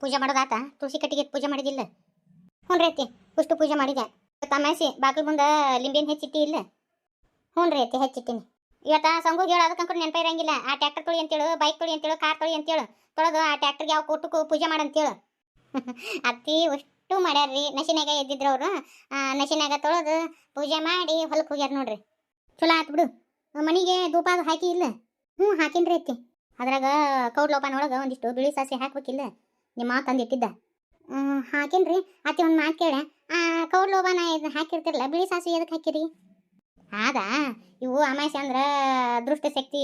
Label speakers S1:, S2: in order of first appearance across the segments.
S1: ಪೂಜೆ ಮಾಡೋದಾತ ತುಳಸಿ ಕಟ್ಟಿಗೆ ಪೂಜೆ ಮಾಡಿದಿಲ್ಲ ಹ್ಞೂ ರೀ ಅತ್ತಿ ಅಷ್ಟು ಪೂಜೆ ಮಾಡಿದೆ ತಮಾಷೆ ಬಾಗಿಲು ಮುಂದೆ ಲಿಂಬೆನ್ ಹೆಚ್ಚಿಟ್ಟಿ ಇಲ್ಲ ಹ್ಞೂ ರೀ ಅತ್ತಿ ಹೆಚ್ಚಿಟ್ಟಿನಿ ಇವತ್ತ ಸಂಗು ಹೇಳು ಅದಕ್ಕಂಕರು ನೆನಪ ಇರಂಗಿಲ್ಲ ಆ ಟ್ಯಾಕ್ಟರ್ ತೊಳಿ ಅಂತೇಳು ಬೈಕ್ ತೊಳಿ ಅಂತೇಳು ಕಾರ್ ತೊಳಿ ಅಂತೇಳು ತೊಳೆದು ಆ ಟ್ಯಾಕ್ಟರ್ಗೆ ಯಾವ ಕೊಟ್ಟು ಪೂಜೆ ಮಾಡಂತೇಳು ಅತ್ತಿ ಅಷ್ಟು ಮಾಡ್ಯಾರ್ರಿ ನಶಿನಾಗ ಎದ್ದಿದ್ರು ಅವರು ನಶಿನಾಗ ತೊಳೆದು ಪೂಜೆ ಮಾಡಿ ಹೊಲಕ್ಕೆ ಹೋಗ್ಯಾರ ನೋಡ್ರಿ ಚಲೋ ಆತು ಬಿಡು ಮನೆಗೆ ಧೂಪ ಅದು ಹಾಕಿ ಇಲ್ಲ ಹ್ಞೂ ಹಾಕಿನ್ರಿ ಅತ್ತಿ ಅದ್ರಾಗ ಕೌಡ್ಲೋಪನೊಳಗೆ ಒಂದಿಷ್ಟು ಬಿಳಿ ಸಾಸಿವೆ ಹಾಕ್ಬೇಕಿಲ್ಲ ನಿಮ್ಮ ಮಾತು ತಂದಿಟ್ಟಿದ್ದ ಹಾಕಿನ್ರಿ ಅತ್ತಿ ಒಂದು ಮಾತು ಕೇಳ ಕೌಡ್ಲೋಬನ ಇದು ಹಾಕಿರ್ತಿರಲ್ಲ ಬಿಳಿ ಸಾಸಿವೆ ಎದಕ್ಕೆ ಹಾಕಿರಿ ಹೌದಾ ಇವು ಅಮಾಸೆ ಅಂದ್ರೆ ದೃಷ್ಟಿ ಶಕ್ತಿ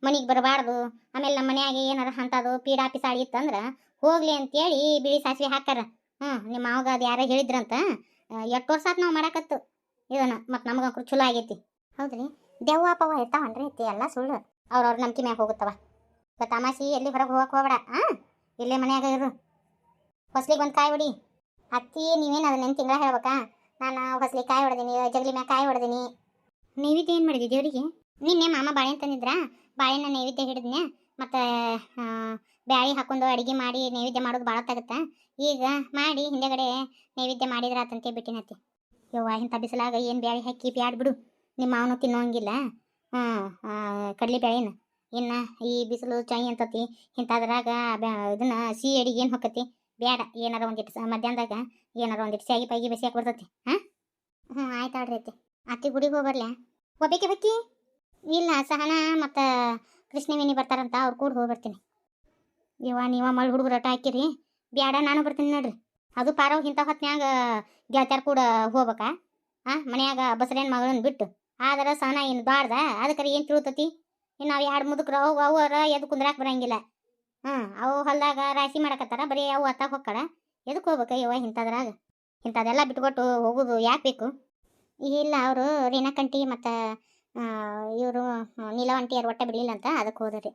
S1: ಮನೆಗೆ ಬರಬಾರ್ದು ಆಮೇಲೆ ನಮ್ಮ ಮನ್ಯಾಗೆ ಏನಾರ ಅಂತದು ಪೀಡಾ ಪಿಸಾಳಿ ಇತ್ತಂದ್ರೆ ಹೋಗ್ಲಿ ಅಂತೇಳಿ ಬಿಳಿ ಸಾಸಿವೆ ಹಾಕಾರ ನಿಮ್ಮ ಮಾವಾಗ ಅದು ಯಾರೋ ಹೇಳಿದ್ರಂತ 8 ವರ್ಷ ಆತು ನಾವು ಮಾಡಾಕತ್ತು ಇದನ್ನ ಮತ್ತು ನಮಗಂಕರು ಚಲೋ ಆಗೈತಿ ಹೌದ್ರಿ ದೆವ್ವ ಪವ್ವ ಇರ್ತಾವನ್ರಿ ಐತಿ ಎಲ್ಲ ಸುಳ್ಳು ಅವ್ರವ್ರ ನಂಬಿಕೆ ಮ್ಯಾಗ ಹೋಗುತ್ತವ ತಮಾಷೆ ಎಲ್ಲಿ ಹೊರಗೆ ಹೋಗಕ್ಕೆ ಹೋಗ್ಬೇಡ ಇಲ್ಲೇ ಮನ್ಯಾಗ ಇರು ಹೊಸ್ಲಿಗೆ ಒಂದು ಕಾಯಿ ಹೊಡಿ ಅತ್ತಿ ನೀವೇನು ಅದನ್ನ ತಿಂಗಳ ಹೇಳ್ಬೇಕಾ ನಾನು ಹೊಸ್ಲಿಗೆ ಕಾಯಿ ಹೊಡೆದೀನಿ ಜಗಲಿ ಮ್ಯಾಗ ಕಾಯಿ ಹೊಡೆದೀನಿ ನೈವೇದ್ಯ ಏನು ಮಾಡಿದ್ವಿ ದೇವರಿಗೆ ನಿನ್ನೆ ಮಾಮ ಬಾಳೆಹಣ್ಣು ತಂದಿದ್ರ ಬಾಳೆಹಣ್ಣ ನೈವೇದ್ಯ ಹಿಡಿದ್ನೆ ಮತ್ತು ಬ್ಯಾಳಿ ಹಾಕೊಂಡು ಅಡುಗೆ ಮಾಡಿ ನೈವೇದ್ಯ ಮಾಡೋದು ಭಾಳ ತಾಗತ್ತೆ ಈಗ ಮಾಡಿ ಹಿಂದೆಗಡೆ ನೈವೇದ್ಯ ಮಾಡಿದ್ರ ಆತಂತೆ ಬಿಟ್ಟಿನತ್ತಿ ಯವ್ವ ಇಂಥ ಬಿಸಿಲಾಗ ಏನು ಬ್ಯಾಳಿ ಹಾಕಿ ಬ್ಯಾಡ್ ಬಿಡು ನಿಮ್ಮ ಮಾವನು ತಿನ್ನೋಂಗಿಲ್ಲ ಕಡಲೆ ಬ್ಯಾಳಿನ ಇನ್ನು ಈ ಬಿಸಿಲು ಚೈ ಅಂತತಿ ಇಂಥದ್ರಾಗ ಇದನ್ನ ಸಿಹಿ ಅಡಿಗೆ ಏನು ಹೊಕ್ಕತಿ ಬೇಡ ಏನಾರ ಒಂದಿಟ್ಟು ಮಧ್ಯಾಹ್ನದಾಗ ಏನಾರ ಒಂದಿಟ್ಟು ಸ್ಯಾಗಿ ಪೈಗಿ ಬಿಸಿಯಾಕೆ ಬರ್ತತಿ ಆಯ್ತು ಆಡ್ರಿ ಐತಿ ಅತ್ತಿ ಗುಡಿಗೆ ಹೋಗ್ಬರ್ಲ ಹೋಗ್ಬೇಕೆ ಬತ್ತಿ ಇಲ್ಲ ಸಹನಾ ಮತ್ತು ಕೃಷ್ಣವೇಣಿ ಬರ್ತಾರಂತ ಅವ್ರು ಕೂಡ ಹೋಗ್ಬರ್ತೀನಿ ನೀವ ಮಳ್ ಹುಡುಗರು ರಟ ಹಾಕಿರಿ ಬ್ಯಾಡ ನಾನು ಬರ್ತೀನಿ ನೋಡ್ರಿ ಅದು ಪಾರವ್ ಇಂಥ ಹೊತ್ನ್ಯಾಗ ಗೆಳತ್ಯಾರ ಕೂಡ ಹೋಗ್ಬೇಕಾ ಮನ್ಯಾಗ ಬಸರೇನು ಮಗಳನ್ನ ಬಿಟ್ಟು ಆದ್ರೆ ಸಹನಾ ಏನು ದಾಡ್ದ ಅದಕ್ಕೆ ಏನು ತಿಳ್ತತಿ ಇನ್ನು ನಾವು 2 ಮುದುಕ್ರು ಅವರ ಎದು ಕುಂದ್ರಾಕ್ ಬರಂಗಿಲ್ಲ ಅವು ಹೊಲ್ದಾಗ ರಾಶಿ ಮಾಡಕತ್ತಾರ ಬರೀ ಅವು ಅತ್ತಾಗ ಹೋಗ್ಕಳ ಎದಕ್ಕೆ ಹೋಗ್ಬೇಕ ಯವ್ವ ಇಂಥದ್ರಾಗ ಇಂಥದ್ದೆಲ್ಲ ಬಿಟ್ಕೊಟ್ಟು ಹೋಗೋದು ಯಾಕೆ ಬೇಕು ಇಲ್ಲ ಅವರು ರೇಣಕಂಟಿ ಮತ್ತು ಇವರು ನೀಲವಂಟಿಯರು ಒಟ್ಟ ಬಿಡಲಿಲ್ಲ ಅಂತ ಅದಕ್ಕೆ ಹೋದ್ರಿ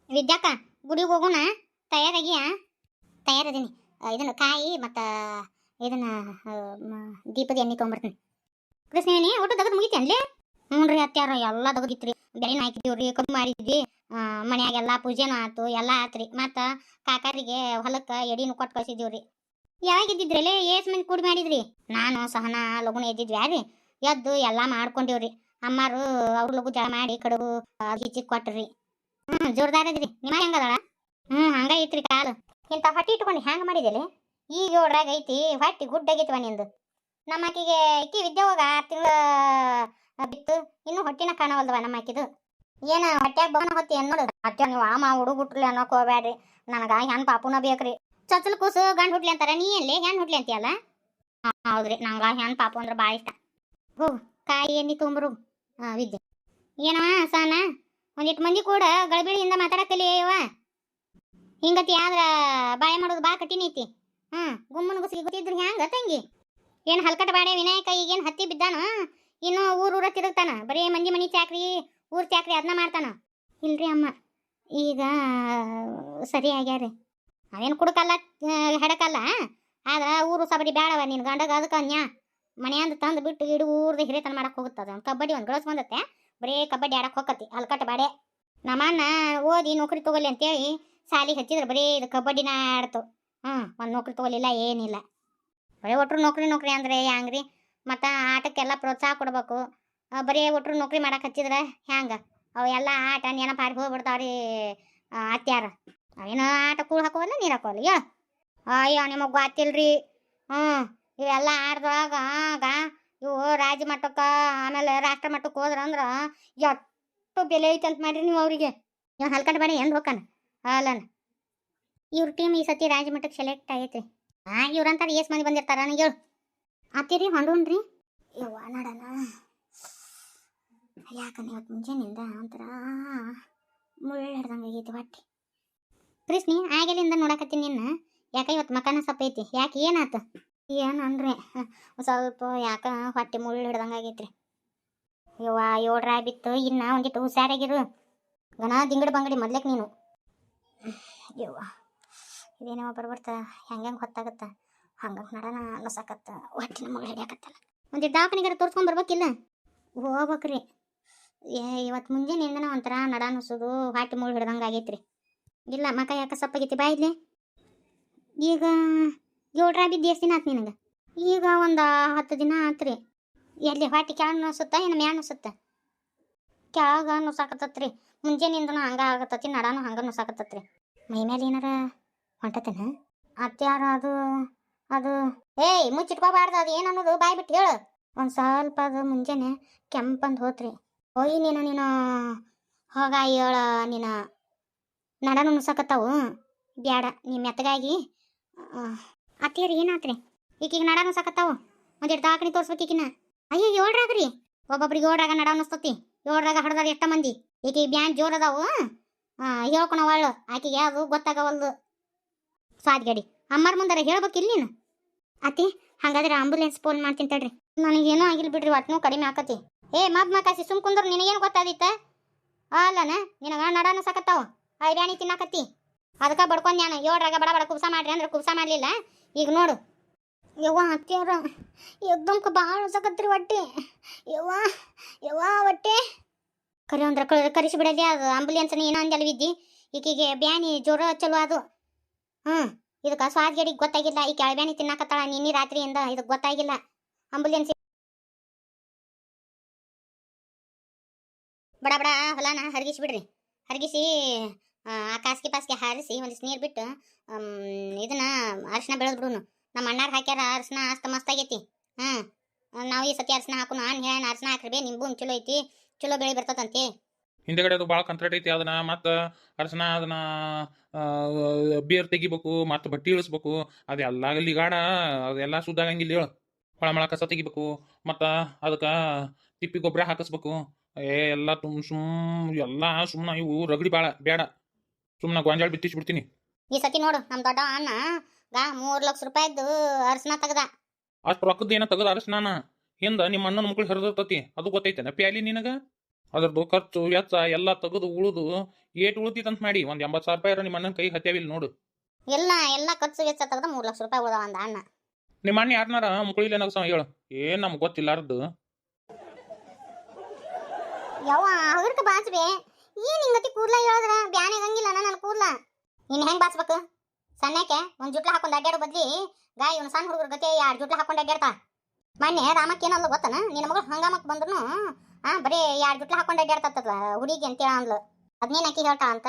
S1: ವಿದ್ಯಾಕ ಗುಡಿಗೆ ಹೋಗೋಣ ತಯಾರದೀನಿ ಇದನ್ನು ಕಾಯಿ ಮತ್ತು ಇದನ್ನು ದೀಪದ ಎಣ್ಣೆ ತೊಗೊಂಬರ್ತೀನಿ ಕೃಷ್ಣೇಣಿ ಊಟ ತೆಗೆದು ಮುಗಿತೇನ್ಲಿ ಹ್ಞೂ ರೀ ಅತ್ಯಾರ ಎಲ್ಲ ತೆಗೆದಿತ್ರಿ ಬೆಳೆನ ಹಾಕಿದ್ದೀವ್ರಿ ಕಬ್ಬು ಮಾಡಿದ್ವಿ ಮನ್ಯಾಗೆಲ್ಲ ಪೂಜೆನೂ ಆಯ್ತು ಎಲ್ಲ ಆತ್ರಿ ಮತ್ತು ಕಾಕಾರಿಗೆ ಹೊಲಕ್ಕೆ ಎಡಿನೂ ಕೊಟ್ಟು ಕಳಿಸಿದ್ದೀವ್ರಿ ಯಾವಾಗ ಇದ್ದಿದ್ರಲ್ಲೇ ಏಸ್ ಮಂದಿ ಕೂಡಿ ಮಾಡಿದ್ರಿ ನಾನು ಸಹನಾ ಲಗುನ ಎದ್ದಿದ್ವಿ ಯಾರಿ ಎದ್ದು ಎಲ್ಲ ಮಾಡ್ಕೊಂಡಿವ್ರಿ ಅಮ್ಮಾರು ಅವ್ರ ಲಗು ಜಳ ಮಾಡಿ ಕಡುಬು ಹಿಚ್ಚಿಗೆ ಕೊಟ್ರಿ ಜೋರ್ದಾರ ಅದ್ರಿ ನಿಮ್ಮ ಹೆಂಗದಾಳ ಹಂಗ ಐತ್ರಿ ಕಾಲು ಇಂಥ ಹೊಟ್ಟಿ ಇಟ್ಕೊಂಡು ಹೆಂಗೆ ಮಾಡಿದೇಲಿ ಈಗ 7ರಾಗ ಐತಿ ಹೊಟ್ಟಿ ಗುಡ್ಡಾಗೈತಿವ ನಿಂದು ನಮ್ಮ ಆಕಿಗೆ ಇಕ್ಕಿ ವಿದ್ಯೆ ಹೋಗ 6 ತಿಂಗಳು ಬಿತ್ತು ಇನ್ನೂ ಹೊಟ್ಟಿನ ಕಾಣವಲ್ದವ ನಮ್ಮ ಆಕಿದು ಏನು ಹೊಟ್ಯಾಗ ಬಗನ ಹೊತ್ತಿ ನೋಡು ಅತ್ತೆ ನೀವು ಹುಡುಗ ಹುಟ್ಲಿ ಅನ್ನೋಕೆ ಹೋಗ್ಬೇಡ್ರಿ ನನಗೆ ಹೆಣ್ಣು ಪಾಪುನ ಬೇಕ್ರಿ ಚಚ್ಚಲು ಕೂಸು ಗಂಡು ಹುಟ್ಲಿ ಅಂತಾರ ನೀ ಎಲ್ಲಿ ಹೆಣ್ಣು ಹುಟ್ಲಿ ಅಂತೀಯಲ್ಲ ಹೌದ್ರಿ ನಂಗೆ ಹೆಣ್ಣು ಪಾಪು ಅಂದ್ರೆ ಭಾಳ ಇಷ್ಟ ಹೋಗು ಕಾಯಿ ಎಣ್ಣೆ ತೊಗೊಂಬರು ವಿದ್ಯೆ ಏನವ ಸಾನ ಒಂದಿಟ್ಟು ಮಂದಿ ಕೂಡ ಗಳಬಿಳಿಯಿಂದ ಮಾತಾಡತ್ತಲಿ ಅಯ್ಯವ ಹಿಂಗತಿ ಆದ್ರೆ ಬಾಯ ಮಾಡೋದು ಭಾಳ ಕಠಿಣ ಐತಿ ಗುಮ್ಮನ ಗುಸಿಗೆ ಗೊತ್ತಿದ್ರು ಹ್ಯಾಂಗ ತಂಗಿ ಏನು ಹಲ್ಕಟ ಬಾಡೆ ವಿನಾಯಕ ಈಗೇನು ಹತ್ತಿ ಬಿದ್ದಾನ ಇನ್ನು ಊರ ತಿರುಗ್ತಾನ ಬರೀ ಮಂದಿ ಮನಿ ಚಾಕ್ರಿ ಊರ್ ಚಾಕ್ರಿ ಅದನ್ನ ಮಾಡ್ತಾನ ಇಲ್ರಿ ಅಮ್ಮ ಈಗ ಸರಿ ಆಗ್ಯಾರಿ ಅವೇನು ಕುಡ್ಕಲ್ಲ ಹೆಡಕಲ್ಲ ಆದ್ರೆ ಊರು ಸಬಡಿ ಬೇಡವ ನಿನ್ನ ಗಂಡಗ ಅದಕ್ಕೆ ಅನ್ಯಾ ಮನೆಯಂದು ತಂದು ಬಿಟ್ಟು ಇಡು ಊರ್ದು ಹಿರಿತನ ಮಾಡಕ್ಕೆ ಹೋಗುತ್ತದ ಕಬಡ್ಡಿ ಒಂದು ಗಳಸ್ ಬಂದತ್ತೆ ಬರೀ ಕಬಡ್ಡಿ ಆಡಕ್ಕೆ ಹೋಗತಿ ಹಲ್ಕಟ ಬಾಡೆ ನಮ್ಮನ್ನ ಓದಿ ನೌಕರಿ ತೊಗೊಲಿ ಅಂತೇಳಿ ಸಾಲಿಗೆ ಹಚ್ಚಿದ್ರೆ ಬರೀ ಇದು ಕಬಡ್ಡಿನ ಆಡ್ತು ಒಂದು ನೌಕರಿ ತೊಗೊಲಿಲ್ಲ ಏನಿಲ್ಲ ಬರೀ ಒಟ್ಟರು ನೌಕರಿ ಅಂದರೆ ಹ್ಯಾಂಗ್ರಿ ಮತ್ತು ಆಟಕ್ಕೆಲ್ಲ ಪ್ರೋತ್ಸಾಹ ಕೊಡ್ಬೇಕು ಬರೀ ಒಟ್ಟರು ನೌಕರಿ ಮಾಡಕ್ಕೆ ಹಚ್ಚಿದ್ರೆ ಹ್ಯಾಂಗ ಅವು ಎಲ್ಲ ಆಟ ನೆನಪಾರಿ ಹೋಗ್ಬಿಡ್ತಾವ್ರಿ ಅತ್ಯಾರ ಅವೇನು ಆಟ ಕೂಳು ಹಾಕೋವಲ್ಲ ನೀರು ಹಾಕೋವಲ್ಲ ಅಯ್ಯೋ ನಿಮಗೆ ಗೊತ್ತಿಲ್ರಿ ಇವೆಲ್ಲ ಆಡ್ದಾಗ ಆಗ ಇವು ರಾಜ್ಯ ಮಟ್ಟಕ್ಕೆ ಆಮೇಲೆ ರಾಷ್ಟ್ರ ಮಟ್ಟಕ್ಕೆ ಹೋದ್ರಂದ್ರೆ ಎಷ್ಟು ಬೆಲೆ ಐತೆ ಅಂತ ಮಾಡ್ರಿ ನೀವು ಅವರಿಗೆ ಇವ್ ಹಲ್ಕಟ್ ಬಾಡಿ ಎಂದು ಹೋಗ್ತಾನ ಅಲ್ಲನ ಇವ್ರ ಟೀಮ್ ಈ ಸತಿ ರಾಜ್ಯ ಮಟ್ಟಕ್ಕೆ ಸೆಲೆಕ್ಟ್ ಆಗೈತ್ರಿ ಇವ್ರಂತಾರೆ ಏಸ್ ಮಂದಿ ಬಂದಿರ್ತಾರ ನನಗೆ ಹೇಳು ಅತ್ತೀರಿ ಹೊಂಡೋಣ್ರಿ ಯವ್ವ ನಡನ ಯಾಕಂದ್ರೆ ಇವತ್ತು ಮುಂಜಾನಿಂದ ಒಂಥರ ಮುಳ್ಳು ಹಿಡ್ದಂಗೆ ಆಗೈತಿ ಹೊಟ್ಟೆ ಕೃಷ್ಣಿ ಆಗಲಿಂದ ನೋಡಕತ್ತೀನಿ ನಿನ್ನ ಯಾಕೆ ಇವತ್ತು ಮಕನ ಸಪ್ಪೈತಿ ಯಾಕೆ ಏನಾಯ್ತು ಏನನ್ರಿ ಸ್ವಲ್ಪ ಯಾಕೆ ಹೊಟ್ಟೆ ಮುಳ್ಳು ಹಿಡ್ದಂಗೆ ಆಗೈತ್ರಿ ಯವ್ವ 7 ಬಿತ್ತು ಇನ್ನು ಒಂದಿಟ್ಟು ಹುಷಾರಾಗಿರು ಗಣ ದಿಂಗಡಿ ಬಂಗಡಿ ಮೊದ್ಲಕ್ಕೆ ನೀನು ಯವ್ವ ಇದೇನೋ ಬರ್ತಾ ಹೆಂಗೆ ಹೊತ್ತಾಗತ್ತ ಹಂಗೆ ನಡನ ಅನ್ನಸಕತ್ತ ಹೊಟ್ಟಿನ ಮಗಳು ಹಿಡಿಯಾಕತ್ತಲ್ಲ ಒಂದಿಟ್ಟು ದವಾಖಾನಿಗಾರ ತೋರಿಸ್ಕೊಂಡು ಬರ್ಬೇಕಿಲ್ಲ ಹೋಗ್ಬೇಕ್ರಿ ಇವತ್ತು ಮುಂಜಾನೆಯಿಂದನ ಒಂಥರ ನಡ ಅನ್ನಿಸೋದು ಹೊಟ್ಟೆ ಮುಳ್ಳು ಹಿಡ್ದಂಗೆ ಆಗೈತ್ರಿ ಇಲ್ಲ ಮಕ ಯಾಕೆ ಸಪ್ಪಾಗೈತಿ ಬಾಯಿದ್ಲೆ ಈಗ 7 ಬಿದ್ದು ಎಷ್ಟು ದಿನ ಆತು ನಿನಗೆ? ಈಗ ಒಂದು 10 ದಿನ ಆತ್ರಿ. ಎಲ್ಲಿ ಹೊಟ್ಟೆ ಕೆಳಗೆ ನುಸುತ್ತಾ ಏನು ಮ್ಯಾಲ ನುಸುತ್ತಾ? ಕೆಳಗೆ ನುಸಾಕತ್ತತ್ರಿ. ಮುಂಜಾನಿಂದನೂ ಹಂಗೆ ಆಗತ್ತತಿ, ನಡಾನು ಹಂಗೆ ನುಸಾಕತ್ತತ್ರಿ. ಮೈ ಮೇಲೆ ಏನಾರ ಹೊಂಟತೇನ? ಅತ್ಯಾರ ಅದು ಅದು ಏಯ್ ಮುಚ್ಚಿಟ್ಕೋಬಾರ್ದು, ಅದು ಏನು ಅನ್ನೋದು ಬಾಯ್ ಬಿಟ್ಟು ಹೇಳು. ಒಂದು ಸ್ವಲ್ಪ ಅದು ಮುಂಜಾನೆ ಕೆಂಪಂದು ಹೋತ್ರಿ. ಓಯ್ ನೀನು ಹೋಗ ಹೇಳ, ನೀನು ನಡಾನು ನುಸಾಕತ್ತಾವು ಬ್ಯಾಡ. ನೀ ಮೆತ್ತಗಾಗಿ ಅತ್ತಿಯರು ಏನಾತ್ರಿ? ಈಗೀಗ ನಡ ನುಸಾಕತ್ತಾವು. ಒಂದೆರಡು ದವಾಖಾನೆ ತೋರಿಸ್ಬೇಕು ಈಗಿನ. ಅಯ್ಯೋ 7 ಒಬ್ಬೊಬ್ರಿಗೆ 7 ನಡ ನುಸ್ತತಿ. 7 ಹಡ್ದಾರ ಎಷ್ಟ ಮಂದಿ. ಈಕೆ ಬ್ಯಾನ್ ಜೋರ್ ಅದಾವು. ಹೇಳ್ಕೊಣ ಒಳ್ಳು ಆಕೆಗೆ ಅದು ಗೊತ್ತಾಗವಲ್ದು. ಸ್ವಾದ್ಗಡಿ ಅಮ್ಮಾರ ಮುಂದಾರ ಹೇಳ್ಬೇಕಿಲ್ಲ ನೀನು. ಅತ್ತಿ ಹಂಗಾದ್ರೆ ಆಂಬುಲೆನ್ಸ್ ಫೋನ್ ಮಾಡ್ತೀನಿ ತಡ್ರಿ. ನನಗೇನೂ ಆಗಿಲ್ಲ ಬಿಡ್ರಿ, ಒಟ್ಟನೂ ಕಡಿಮೆ ಆಕತಿ. ಏ ಮಕಾಸಿ ಸುಮ್ ಕುಂದ್ರು, ನಿನಗೇನು ಗೊತ್ತಾದಿತ್ತ? ಅಲ್ಲನ ನಿನಗ ನಡ ನುಸಾಕತ್ತಾವು, ಬ್ಯಾನಿ ತಿನ್ನಾಕತ್ತಿ. ಅದಕ್ಕೆ ಬಡ್ಕೊಂಡು ನಾನು 7 ಬಡ ಕುಬ್ಸ ಮಾಡ್ರಿ ಅಂದ್ರೆ ಕುಬ್ಸ ಮಾಡಲಿಲ್ಲ. ಈಗ ನೋಡು ಯವ್ವ ಅತ್ತಿಯವ್ರ ಎಗ್ದಮ್ಕ ಭಾಳ ಹೊಸಕತ್ರಿ ಹೊಟ್ಟೆ. ಯವ್ವ ಹೊಟ್ಟೆ ಕರಿ ಅಂದ್ರೆ ಕರಿಸಿ ಬಿಡಲಿ. ಅದು ಆಂಬುಲೆನ್ಸ್ ಏನೋ ಅಂದೆಲ್ಲ ಬಿದ್ದಿ. ಈಕೆಗೆ ಬ್ಯಾನಿ ಜ್ವರ ಚಲೋ ಅದು. ಇದಕ್ಕೆ ಸ್ವಾದ್ಗಡಿಗೆ ಗೊತ್ತಾಗಿಲ್ಲ. ಈ ಕೆಳ ಬ್ಯಾನಿ ತಿನ್ನಾಕತ್ತಾಳ ನಿನ್ನೆ ರಾತ್ರಿಯಿಂದ. ಇದಕ್ಕೆ ಗೊತ್ತಾಗಿಲ್ಲ. ಆಂಬುಲೆನ್ಸ್ ಬಡ ಹೊಲನ ಹರಗಿಸಿ ಬಿಡ್ರಿ. ಹರಗಿಸಿ ಆ ಕಾಸ್ಗೆ ಪಾಸ್ಗೆ ಹಾರಿಸಿ ಒಂದಿಷ್ಟು ನೀರು ಬಿಟ್ಟು ಇದನ್ನ ಅರಿಶಿನ ಬೆಳೆದ್ ಬಿಡುನು. ನಮ್ಮ ಅಣ್ಣಾರು ಹಾಕ್ಯಾರ ಅರಿಶಿನ ಅಷ್ಟ ಮಸ್ತ್ ಆಗೈತಿ. ನಾವು ಈ ಸತಿ ಅರಿಶಿನ ಹಾಕೋಣ ಹೇಳ. ಅರಿಶಿನ ಹಾಕ್ರಿ ನಿಂಬು ಚಲೋ ಐತಿ, ಚಲೋ ಬೆಳೆ ಬರ್ತದಂತೆ.
S2: ಹಿಂದೆಗಡೆ ಅದು ಭಾಳ ಕಂತ್ರಾಟ್ ಐತಿ. ಅದನ್ನ ಮತ್ತು ಅರ್ಶನ ಅದನ್ನ ಬೇರ್ ತೆಗಿಬೇಕು, ಮತ್ತು ಬಟ್ಟೆ ಇಳಿಸ್ಬೇಕು. ಅದೆಲ್ಲ ಲಿಗಾಡ ಅದೆಲ್ಲ ಸುದ್ದಾಗಂಗಿಲ್ಲ ಹೇಳು. ಹೊಳಮಳ ಕಸ ತೆಗಿಬೇಕು, ಮತ್ತು ಅದಕ್ಕೆ ತಿಪ್ಪಿ ಗೊಬ್ಬರ ಹಾಕಿಸ್ಬೇಕು. ಎಲ್ಲ ಎಲ್ಲ ಸುಮ್ಮನೆ ಇವು ರಗಡಿ ಭಾಳ ಬೇಡ. ಸುಮ್ಮನೆ ಗೊಂಜಾಳ ಬಿತ್ತಿಸ್ಬಿಡ್ತೀನಿ.
S1: ಈ ಸತಿ ನೋಡು ನಮ್ಮ ದೊಡ್ಡ ಅಣ್ಣ 3 ಲಕ್ಷ ರೂಪಾಯಿದ್ದು ಅರಿಶಿನ ತೆಗ್ದ.
S2: ಅಷ್ಟು ರೊಕ್ಕದ ಏನೋ ತೆಗದ ಅರಶಿನ ಹಿಂದೆ ನಿಮ್ಮ ಅಣ್ಣನ ಮಕ್ಳು ಹರಿದಿರ್ತತಿ. ಅದು ಗೊತ್ತೈತೇನ ಪ್ಯಾಲಿ ನಿನಗೆ? ಅದ್ರದ್ದು ಖರ್ಚು ವೆಚ್ಚ ಎಲ್ಲ ತೆಗೆದು ಉಳಿದು ಏಟು ಉಳಿತೈತಂತ ಮಾಡಿ ಒಂದು 80,000 ರೂಪಾಯಿ ನಿಮ್ಮ ಅಣ್ಣನ ಕೈ ಹತ್ಯಾವಿಲ್ಲ ನೋಡು.
S1: ಎಲ್ಲ ಖರ್ಚು ವೆಚ್ಚ ತೆಗ್ದ 3 ಲಕ್ಷ ರೂಪಾಯಿ ಉಳ್ದಾವ ಅಂದ ಅಣ್ಣ.
S2: ನಿಮ್ಮ ಅಣ್ಣ ಯಾರನಾರ ಮಕ್ಳು ಇಲ್ಲ ನಗಸ ಹೇಳು. ಏನ್ ನಮ್ಗೆ ಗೊತ್ತಿಲ್ಲಾರ್ದು
S1: ಯವ್ವ ಹಗರ್ಕ ಬಾಚ್ಬೆ. ಏನ್ ಹಿಂಗತಿ ಕೂದ್ಲ ಹೇಳಿದ್ರ ಬ್ಯಾನೆ ಆಗಂಗಿಲ್ಲ ನನ್ನ ಕೂದ್ಲ. ಇನ್ ಹೆಂಗ್ ಬಾಚ್ಬೇಕು? ಸಣ್ಣಕ್ಕೆ ಒಂದ್ ಜುಟ್ಲ ಹಾಕೊಂಡ್ ಅಡ್ಡಾಡೋ ಬದ್ಲಿ ಇವನು ಸಣ್ಣ ಹುಡುಗರ ಗತಿ 2 ಜುಟ್ಲ ಹಾಕೊಂಡ್ ಅಡ್ಡಾಡ್ತಾ. ಮೊನ್ನೆ ರಾಮಕ್ಕೆ ಏನಲ್ಲ ಗೊತ್ತನ, ನಿನ್ನ ಮಗಳು ಹಂಗಾಮಕ್ ಬಂದ್ರು ಬರೀ 2 ಜುಟ್ಲ ಹಾಕೊಂಡ್ ಅಡ್ಡಾಡ್ತದ ಹುಡುಗಿ ಅಂತೇಳ ಅಂದ್ಲು. ಅದ್ನೇನ್ ಅಕ್ಕಿ ಹೇಳ್ತಾ ಅಂತ.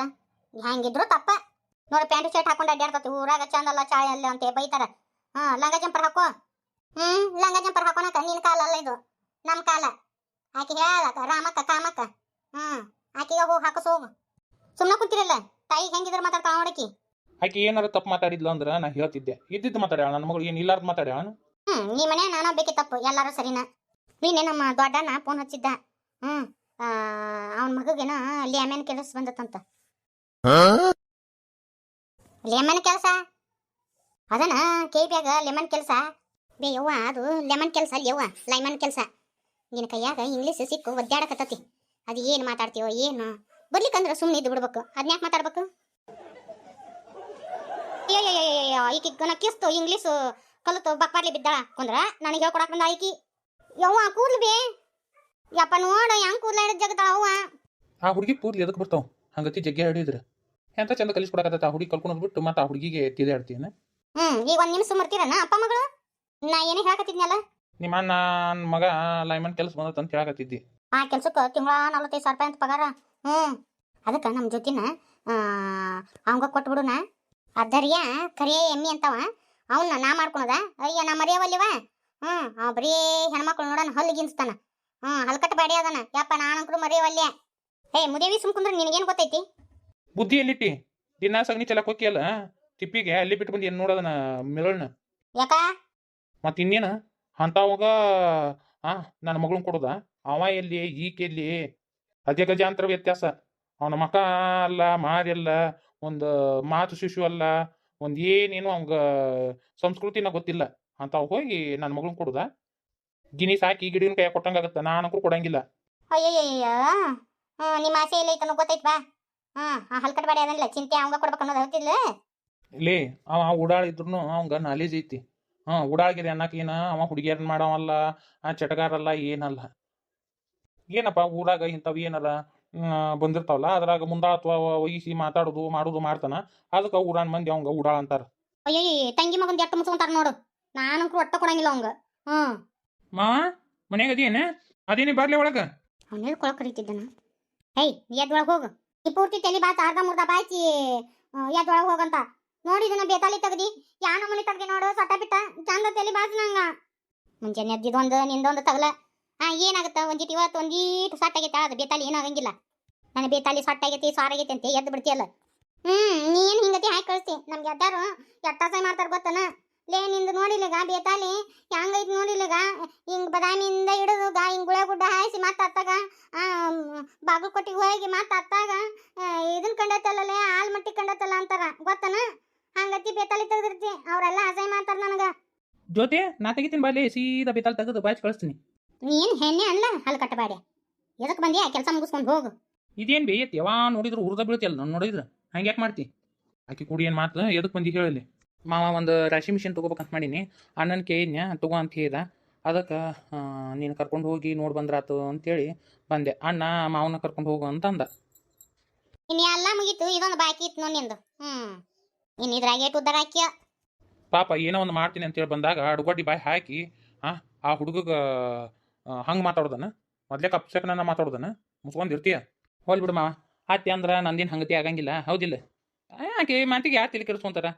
S1: ಹೆಂಗಿದ್ರು ತಪ್ಪ ನೋಡಿ. ಪ್ಯಾಂಟ್ ಶರ್ಟ್ ಹಾಕೊಂಡ್ ಅಡ್ಡಾಡ್ತತಿ ಊರಾಗ, ಚಂದಲ್ಲ ಚಾಳೆ ಅಲ್ಲ ಅಂತ ಬೈತಾರ. ಲಂಗ ಜಂಪರ್ ಹಾಕೋ. ಲಂಗ ಜಂಪರ್ ಹಾಕೋನಕ ನಿನ್ ಕಾಲ ಅಲ್ಲ ಇದು, ನಮ್ ಕಾಲ. ಆಕೆ ಹೇಳಕ ರಾಮಕ್ಕ ಕಾಮಕ್ಕ. ಆಕೆಗೆ ಹೋಗಿ ಹಾಕಸ್ ಹೋಗು. ಸುಮ್ಮನೆ ಕುಂತಿರಲ್ಲ. ತಾಯಿ ಹೆಂಗಿದ್ರು ಮಾತಾಡ್ತಾಳ ನೋಡಕಿ.
S2: ಆಕೆ ಏನಾರ ತಪ್ಪು ಮಾತಾಡಿದ್ಲು ಅಂದ್ರೆ ನಾ ಹೇಳ್ತಿದ್ದೆ. ಇದ್ದಿದ್ದು ಮಾತಾಡ್ಯಾಳ ನನ್ನ ಮಗಳು, ಏನು ಇಲ್ಲಾರ್ದು ಮಾತಾಡ್ಯಾಳ.
S1: ನೀ ಮನೆ ನಾನು ಬೇಕಿ ತಪ್ಪು ಎಲ್ಲಾರು ಸರಿನಾ. ನೀನೆ ನಮ್ಮ ದೊಡ್ಡಣ್ಣ ಫೋನ್ ಹಚ್ಚಿದ್ದ. ಅವನ ಮಗಗೇನೋ ಲೆಮನ್ ಕೆಲಸ ಬಂದತ್ತಂತ. ಲೆಮನ್ ಕೆಲಸ ಅದನ ಕೇಬ್ಯಾಗ ಲೆಮನ್ ಕೆಲಸ. ಬೇ ಯವ್ವ ಅದು ಲೆಮನ್ ಕೆಲಸ ಅಲ್ಲಿ ಯವ್ವ, ಲೈಮನ್ ಕೆಲಸ. ನಿನ್ನ ಕೈಯಾಗ ಇಂಗ್ಲೀಷ್ ಸಿಕ್ಕು ಒದ್ದಾಡಕತ್ತತಿ. ಅದು ಏನು ಮಾತಾಡ್ತೀವೋ ಏನು. ಬರ್ಲಿಕ್ಕಂದ್ರೆ ಸುಮ್ಮನೆ ಇದ್ದು ಬಿಡ್ಬೇಕು. ಅದನ್ಯಾಕೆ ಮಾತಾಡ್ಬೇಕು? ಈಕಿ ನಕ್ಕಿಸ್ತು ಇಂಗ್ಲೀಷ್ ಕಲಿತು ಬಕ್ಬಾರ್ಲಿ ಬಿದ್ದಾಳ ಕುಂದ್ರ ನನಗೆ ಹೇಳ್ಕೊಡಕ್ ಬಂದ ಆಕಿ. ಯವ್ವ ಕೂದ್ಲು ಬೇ ಯಪ್ಪ ನೋಡು ಹೆಂಗ್ ಕೂದ್ಲ ಹಿಡಿದ್ ಜಗತ್ತಾಳ ಅವ್ವ.
S2: ಆ ಹುಡುಗಿ ಕೂದ್ಲು ಎದಕ್ಕೆ ಬರ್ತಾವ ಹಂಗತಿ ಜಗ್ಗೆ ಹಿಡಿದ್ರೆ ಎಂತ ಚಂದ ಕಲಿಸ್ಕೊಡಕತ್ತ. ಆ ಹುಡುಗಿ ಕಲ್ಕೊಂಡು ಬಿಟ್ಟು ಮತ್ತೆ ಆ ಹುಡುಗಿಗೆ ತಿದಾಡ್ತೀನಿ.
S1: ಈಗ 1 ನಿಮಿಷ ಸುಮ್ಮರ್ತೀರನ ಅಪ್ಪ ಮಗಳು? ನಾ ಏನೇ ಹೇಳಕತ್ತಿದ್ನಲ್ಲ.
S2: ನಿಮ್ಮ ಅಣ್ಣ ನನ್ನ ಮಗ ಲೈಮನ್ ಕೆಲಸ ಬಂದತ್ ಅಂತ ಹೇಳಕತ್ತಿದ್ದಿ.
S1: ಆ ಕೆಲ್ಸಕ್ಕೆ ತಿಂಗಳ 45,000 ರೂಪಾಯಿ ಅಂತ ಪಗಾರ. ಅದಕ್ಕೆ ನಮ್ಮ ಜೊತಿನ ಅವಂಗ ಕೊಟ್ಬಿಡುನ. ಅದ್ದರಿಯ ಕರಿಯ ಎಮ್ಮಿ ಅಂತವ ಅವನ್ನ ನಾ ಮಾಡ್ಕೊಳದ. ಅಯ್ಯ ನಾ ಮರೆಯವಲ್ಲಿವ. ಅವ ಬರೀ ಹೆಣ್ಮಕ್ಳು ನೋಡೋಣ ಹಲ್ಲು ಗಿನ್ಸ್ತಾನ. ಹಲ್ಕಟ್ಟು ಬಾಡಿ ಅದನ. ಯಪ್ಪ ನಾನಂಕರು ಮರೆಯವಲ್ಯ. ಮುದೇವಿ ಸುಮ್ಕುಂದ್ರೆ ನಿನಗೇನು ಗೊತ್ತೈತಿ?
S2: ಬುದ್ಧಿ ಎಲ್ಲಿಟ್ಟಿ? ದಿನ ಸಗಣಿ ಚೆಲ್ಲಕ್ ಹೋಗಿಯಲ್ಲ ತಿಪ್ಪಿಗೆ ಅಲ್ಲಿ ಬಿಟ್ಟು ಬಂದು ಏನು ನೋಡೋದನ ಮಿರಳ್ನ.
S1: ಯಾಕ
S2: ಮತ್ತೆ ಇನ್ನೇನು ಅಂತಾವಾಗ ನನ್ನ ಮಗಳನ್ನ ಕೊಡೋದ? ಅವ ಎಲ್ಲಿ ಈಕೆ ಎಲ್ಲಿ? ಅದೇ ಗಜಾಂತರ ವ್ಯತ್ಯಾಸ. ಅವನ ಮಕ ಅಲ್ಲ, ಮಾರಿಲ್ಲ, ಒಂದು ಮಾತು ಶಿಶು ಅಲ್ಲ, ಒಂದು ಏನೇನು ಅವಂಗ ಸಂಸ್ಕೃತಿನ ಗೊತ್ತಿಲ್ಲ. ಅಂತಾವ್ ಹೋಗಿ ನನ್ನ ಮಗಳನ್ನ ಕೊಡುದ? ಗಿನಿ ಸಾಕಿ ಗಿಡಿನ ಕೈ ಕೊಟ್ಟಂಗಾಗತ್ತ. ನಾನಂಕೂ ಕೊಡಂಗಿಲ್ಲ.
S1: ಅಯ್ಯಯ್ಯ ನಿಮ್ಮ ಆಸೆ ಇಲ್ಲ ಐತನ ಗೊತ್ತೈತ್ ಬಾ. ಹಲ್ಕಟ್ ಬಾಡಿ ಅದನ್ನಿಲ್ಲ ಚಿಂತೆ ಅವಂಗ ಕೊಡ್ಬೇಕು ಅನ್ನೋದು ಹೇಳ್ತಿಲ್ಲ.
S2: ಲೇ ಅವ ಉಡಾಳಿದ್ರು ಅವಂಗ ನಾಲೇಜ್ ಐತಿ. ಉಡಾಳ್ಗಿರಿ ಅನ್ನಕೇನ ಅವ ಹುಡುಗಿಯರನ್ನ ಮಾಡವಲ್ಲ, ಚಟಗಾರಲ್ಲ, ಏನಲ್ಲ. ಏನಪ್ಪ ಊರಾಗ ಇಂಥವು ಏನಾರ ಬಂದಿರ್ತಾವಲ್ಲ ಅದ್ರಾಗ ಮುಂದಾಳತ್ವ ವಹಿಸಿ ಮಾತಾಡೋದು ಮಾಡೋದು ಮಾಡ್ತಾನ. ಅದಕ್ಕೆ ಊರಾನ್ ಮಂದಿ ಅವಂಗ ಉಡಾಳ ಅಂತಾರ.
S1: ಅಯ್ಯೋ ತಂಗಿ ಮಗಂದು ಎಷ್ಟು ಮುಚ್ಕೊಂತಾರ ನೋಡು. ನಾನಂತೂ ಒಟ್ಟ ಕೊಡಂಗಿಲ್ಲ ಅವಂಗ.
S2: ಮಾವ ಮನ್ಯಾಗ ಅದೇನ ಅದೇನಿ ಬರ್ಲಿ ಒಳಗ.
S1: ಅವ್ನು ಹೇಳ್ಕೊಳಕ್ ಕರೀತಿದ್ದನ. ಹೇಯ್ ಎದ್ದೊಳಗೆ ಹೋಗು. ಈ ಪೂರ್ತಿ ತಲೆ ಬಾಚ್ ಅರ್ಧ ಮುರ್ಧ ಬಾಚಿ ಎದ್ದೊಳಗೆ ಹೋಗಂತ ನೋಡಿದನ ಬೇತಾಲಿ ತೆಗ್ದಿ ಯಾ ನಮೂನಿ ತೆಗ್ದಿ ನೋಡು ಸೊಟ್ಟ ಬಿಟ್ಟ ಚಂದ ತಲೆ ಬಾಚ್ ನಂಗ. ಮುಂಜಾನೆ ಎದ್ದಿದೊಂದು ನಿಂದೊಂದು ತಗಲ ಏನಾಗುತ್ತ ಒಂದಿಟ್ಟು ಇವತ್ತು ಒಂದೀಟು ಸಟ್ಟಾಗೈತೆ ಅದು ಬೇತಾಲಿ ಏನಾಗಂಗಿಲ್ಲ. ನನ್ನ ಬೇತಾಲಿ ಸಟ್ಟಾಗೈತಿ ಸಾರಾಗೈತಿ ಅಂತ ಎದ್ದು ಬಿಡ್ತೀಯಲ್ಲ. ನೀನು ಹಿಂಗತಿ ಹಾಕಿ ಕಳಿಸ್ತಿ ನಮ್ಗೆ ಎದ್ದಾರು ಎಟ್ಟಾಸೈ ಮಾಡ್ತಾರ ಗೊತ್ತನ. ಲೇ ನಿಂದು ನೋಡಿಲ್ಲಗ ಬೇತಾಲಿ ಹೆಂಗೈತಿ ನೋಡಿಲ್ಲಗ. ಹಿಂಗ್ ಬದಾಮಿಯಿಂದ ಹಿಡಿದು ಹಿಂಗ್ ಗುಳೆ ಗುಡ್ಡ ಹಾಯಿಸಿ ಮತ್ತೆ ಅತ್ತಾಗ ಬಾಗಲಕೋಟಿಗೆ ಹೋಗಿ ಮತ್ತೆ ಅತ್ತಾಗ ಇದನ್ ಕಂಡತ್ತಲ್ಲೇ ಆಲ್ಮಟ್ಟಿ ಕಂಡತ್ತಲ್ಲ ಅಂತಾರ ಗೊತ್ತನ. ಹಂಗತಿ ಬೇತಾಲಿ ತೆಗ್ದಿರ್ತಿ ಅವರೆಲ್ಲ ಅಸಹ್ಯ ಮಾಡ್ತಾರ ನನಗ.
S2: ಜ್ಯೋತಿ ನಾ ತೆಗಿತೀನಿ ಬಾಲಿ ಸೀದಾ ಬೇತಾಲ್ ತೆಗೆದು ಬಾಚ್ ಕಳಿಸ್ತೀನಿ.
S1: ನೀನ್ ಹೆಣ್ಣೆ ಅನ್ಲ ಹಲ್ ಕಟ್ಟಬೇಡ. ಎದಕ್ ಬಂದಿ ಆ ಕೆಲಸ ಮುಗಿಸ್ಕೊಂಡು ಹೋಗು.
S2: ಇದೇನು ಬೇಯತ್ತೆ ಯಾವ ನೋಡಿದ್ರು ಉರ್ದ ಬೀಳ್ತಿಯಲ್ಲ ನಾನು ನೋಡಿದ್ರೆ ಹಂಗೆ ಯಾಕೆ ಮಾಡ್ತಿ. ಆಕಿ ಕುಡಿ ಏನು ಮಾತು ಎದಕ್ಕೆ ಬಂದು ಹೇಳಲಿ. ಮಾವ ಒಂದು ರಾಶಿ ಮಿಷಿನ್ ತೊಗೋಬೇಕಂತ ಮಾಡೀನಿ. ಅಣ್ಣನ ಕೇಳಿದ್ನ್ಯಾ ತಗೋ ಅಂತ ಹೇಳಿದ. ಅದಕ್ಕೆ ನೀನು ಕರ್ಕೊಂಡು ಹೋಗಿ ನೋಡಿ ಬಂದ್ರಾತು ಅಂತೇಳಿ ಬಂದೆ. ಅಣ್ಣ ಮಾವನ ಕರ್ಕೊಂಡು ಹೋಗು ಅಂತ ಅಂದ.
S1: ಇನ್ನು ಎಲ್ಲ ಮುಗೀತು ಇದೊಂದು ಬಾಕಿ ಇತ್ತು ನೋಡಿ ನಿಂದು. ಇನ್ನು ಇದ್ರಾಗ ಏಟು ಉದ್ದಾರ ಹಾಕ್ಯ.
S2: ಪಾಪ ಏನೋ ಒಂದು ಮಾಡ್ತೀನಿ ಅಂತೇಳಿ ಬಂದಾಗ ಅಡುಗೊಡ್ಡಿ ಬಾಯಿ ಹಾಕಿ ಆ ಹುಡುಗಗೆ ಹಂಗೆ ಮಾತಾಡೋದನ ಮೊದಲೇ ಕಪ್ಸಕನ ಮಾತಾಡೋದನ ಮುಚ್ಕೊಂಡಿರ್ತೀಯ. ಹೋಲ್ ಬಿಡು ಮಾವ. ಅತ್ತೆ ಅಂದ್ರೆ ನಂದಿನ ಹಂಗತಿ ಆಗಂಗಿಲ್ಲ ಹೌದಿಲ್ಲ. ಆಕೆ ಮಾತಿಗೆ ಯಾರು ತಲೆ ಕೆಡಿಸ್ಕೊಂತಾರ.